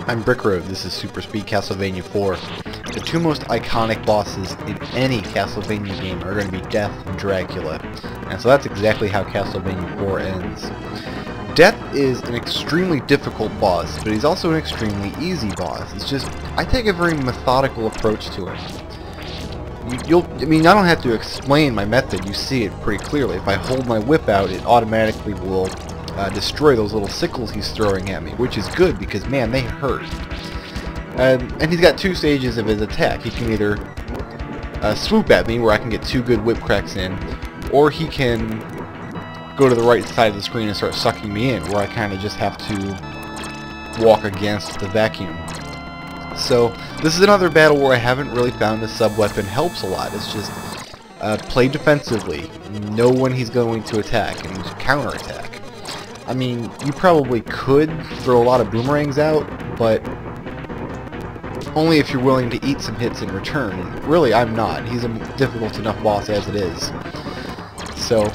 I'm Brickroad, this is Super Speed Castlevania IV. The two most iconic bosses in any Castlevania game are going to be Death and Dracula. And so that's exactly how Castlevania IV ends. Death is an extremely difficult boss, but he's also an extremely easy boss. It's just, I take a very methodical approach to him. I don't have to explain my method, you see it pretty clearly. If I hold my whip out, it automatically will destroy those little sickles he's throwing at me, which is good because, man, they hurt. And he's got two stages of his attack. He can either swoop at me, where I can get two good whip cracks in, or he can go to the right side of the screen and start sucking me in, where I kind of just have to walk against the vacuum. So this is another battle where I haven't really found a sub-weapon helps a lot. It's just play defensively, know when he's going to attack, and counterattack. I mean, you probably could throw a lot of boomerangs out, but only if you're willing to eat some hits in return. And really, I'm not. He's a difficult enough boss as it is. So,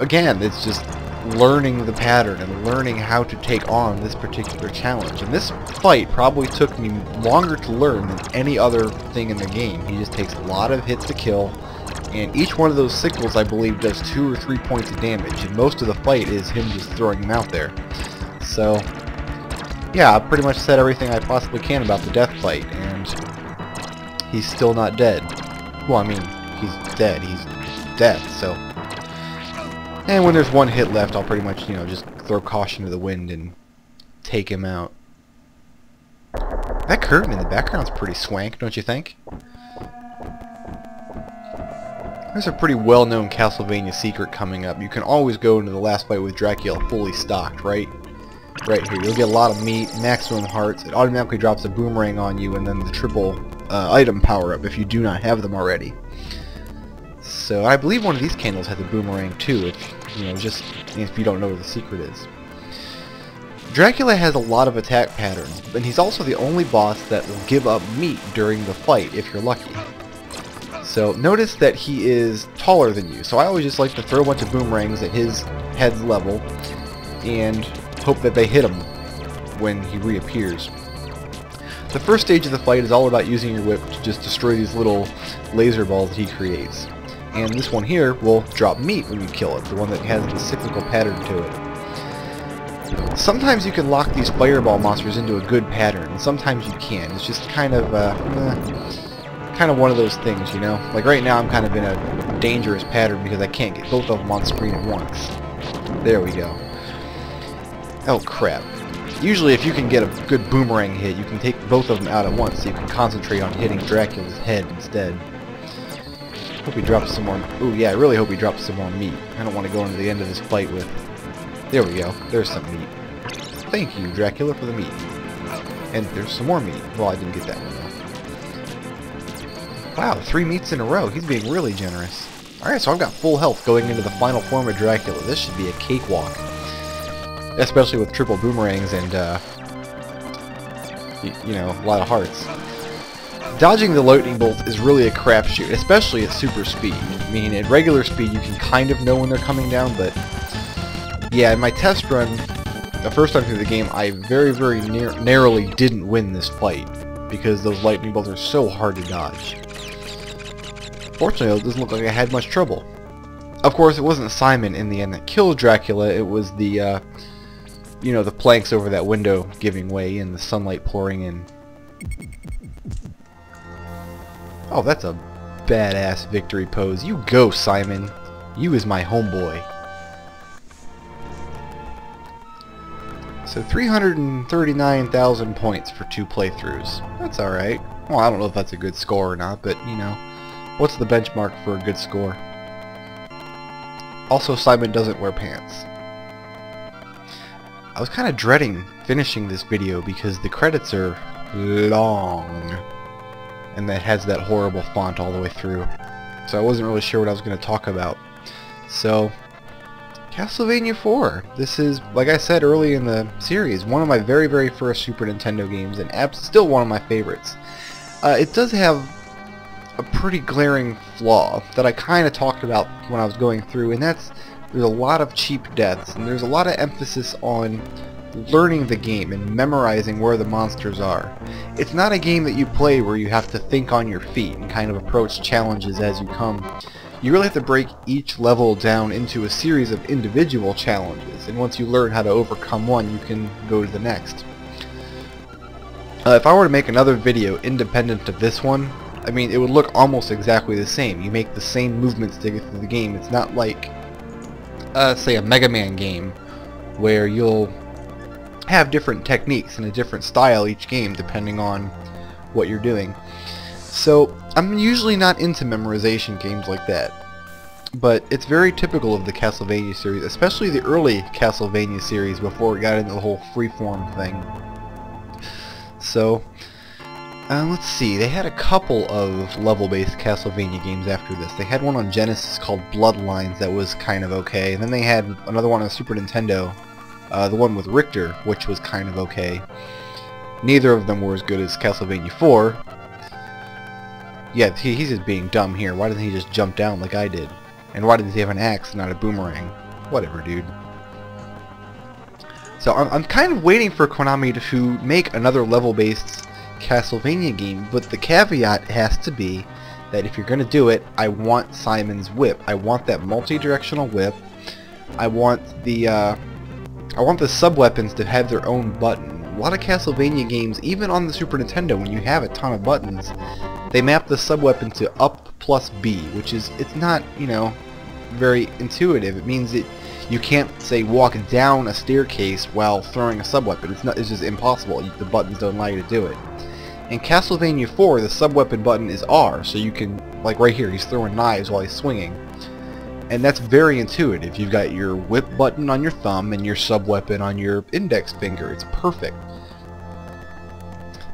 again, it's just learning the pattern and learning how to take on this particular challenge. And this fight probably took me longer to learn than any other thing in the game. He just takes a lot of hits to kill, and each one of those sickles, I believe, does 2 or 3 points of damage, and most of the fight is him just throwing them out there. So, yeah, I pretty much said everything I possibly can about the death fight, and he's still not dead. Well, I mean, he's dead. He's dead, so... And when there's one hit left, I'll pretty much, just throw caution to the wind and take him out. That curtain in the background's pretty swank, don't you think? There's a pretty well-known Castlevania secret coming up. You can always go into the last fight with Dracula fully stocked, right here. You'll get a lot of meat, maximum hearts, it automatically drops a boomerang on you, and then the triple item power-up if you do not have them already. So I believe one of these candles has a boomerang too, if you don't know what the secret is. Dracula has a lot of attack patterns, and he's also the only boss that will give up meat during the fight if you're lucky. So notice that he is taller than you, so I always just like to throw a bunch of boomerangs at his head's level and hope that they hit him when he reappears. The first stage of the fight is all about using your whip to just destroy these little laser balls that he creates. And this one here will drop meat when you kill it, the one that has the cyclical pattern to it. Sometimes you can lock these fireball monsters into a good pattern, and sometimes you can't. It's just kind of one of those things, Like right now I'm kind of in a dangerous pattern because I can't get both of them on screen at once. There we go. Oh crap. Usually if you can get a good boomerang hit, you can take both of them out at once so you can concentrate on hitting Dracula's head instead. Hope he drops some more... Ooh, yeah, I really hope he drops some more meat. I don't want to go into the end of this fight with... There we go. There's some meat. Thank you, Dracula, for the meat. And there's some more meat. Well, I didn't get that one, though. Wow, 3 meats in a row. He's being really generous. Alright, so I've got full health going into the final form of Dracula. This should be a cakewalk. Especially with triple boomerangs and, a lot of hearts. Dodging the lightning bolts is really a crapshoot, especially at super speed. I mean, at regular speed you can kind of know when they're coming down, but yeah, in my test run, the first time through the game, I very, very narrowly didn't win this fight because those lightning bolts are so hard to dodge. Fortunately, it doesn't look like I had much trouble. Of course, it wasn't Simon in the end that killed Dracula, it was the, the planks over that window giving way and the sunlight pouring in. Oh, that's a badass victory pose. You go, Simon. You is my homeboy. So 339,000 points for 2 playthroughs. That's alright. Well, I don't know if that's a good score or not, but, what's the benchmark for a good score? Also, Simon doesn't wear pants. I was kind of dreading finishing this video because the credits are long. And that has that horrible font all the way through. So I wasn't really sure what I was going to talk about. So, Castlevania IV. This is, like I said early in the series, one of my very, very first Super Nintendo games, and still one of my favorites. It does have a pretty glaring flaw that I kind of talked about when I was going through, and that's there's a lot of cheap deaths, and there's a lot of emphasis on learning the game and memorizing where the monsters are. It's not a game that you play where you have to think on your feet and kind of approach challenges as you come. You really have to break each level down into a series of individual challenges, and once you learn how to overcome one, you can go to the next. If I were to make another video independent of this one, I mean, it would look almost exactly the same. You make the same movements to get through the game. It's not like, say, a Mega Man game, where you'll have different techniques and a different style each game depending on what you're doing. So I'm usually not into memorization games like that, but it's very typical of the Castlevania series, especially the early Castlevania series before it got into the whole freeform thing. So let's see, they had a couple of level-based Castlevania games after this. They had one on Genesis called Bloodlines that was kind of okay, and then they had another one on Super Nintendo, the one with Richter, which was kind of okay. Neither of them were as good as Castlevania IV. Yeah, he's just being dumb here. Why doesn't he just jump down like I did? And why does he have an axe, not a boomerang? Whatever, dude. So I'm kind of waiting for Konami to make another level-based Castlevania game, but the caveat has to be that if you're going to do it, I want Simon's whip. I want that multi-directional whip. I want the sub-weapons to have their own button. A lot of Castlevania games, even on the Super Nintendo, when you have a ton of buttons, they map the sub-weapon to up plus B, which is, it's not, you know, very intuitive. It means that you can't, say, walk down a staircase while throwing a sub-weapon. It's just impossible. The buttons don't allow you to do it. In Castlevania IV, the sub-weapon button is R, so you can, like right here, he's throwing knives while he's swinging. And that's very intuitive. You've got your whip button on your thumb and your sub-weapon on your index finger. It's perfect.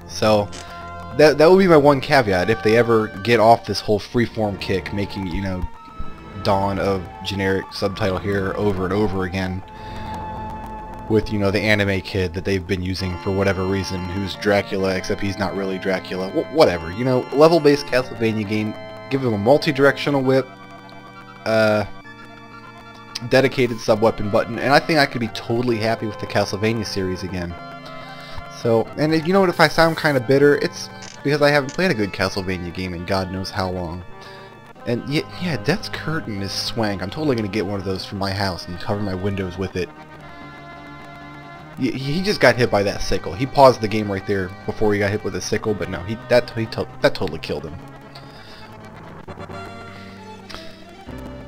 So that would be my one caveat if they ever get off this whole freeform kick, making, you know, Dawn of generic subtitle here over and over again with, you know, the anime kid that they've been using for whatever reason, who's Dracula, except he's not really Dracula. Whatever, you know, level-based Castlevania game, give them a multi-directional whip, dedicated sub-weapon button, and I think I could be totally happy with the Castlevania series again. So, and you know what, if I sound kind of bitter, it's because I haven't played a good Castlevania game in God knows how long. And yeah, Death's Curtain is swank. I'm totally going to get one of those for my house and cover my windows with it. He just got hit by that sickle. He paused the game right there before he got hit with a sickle, but no, that totally killed him.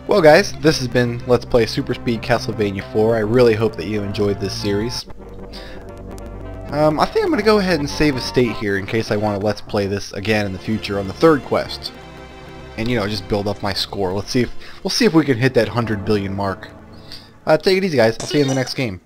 Well guys, this has been Let's Play Super Speed Castlevania IV. I really hope that you enjoyed this series. I think I'm going to go ahead and save a state here in case I want to Let's Play this again in the future on the third quest. And, you know, just build up my score. We'll see if we can hit that 100 billion mark. Take it easy guys, I'll see you in the next game.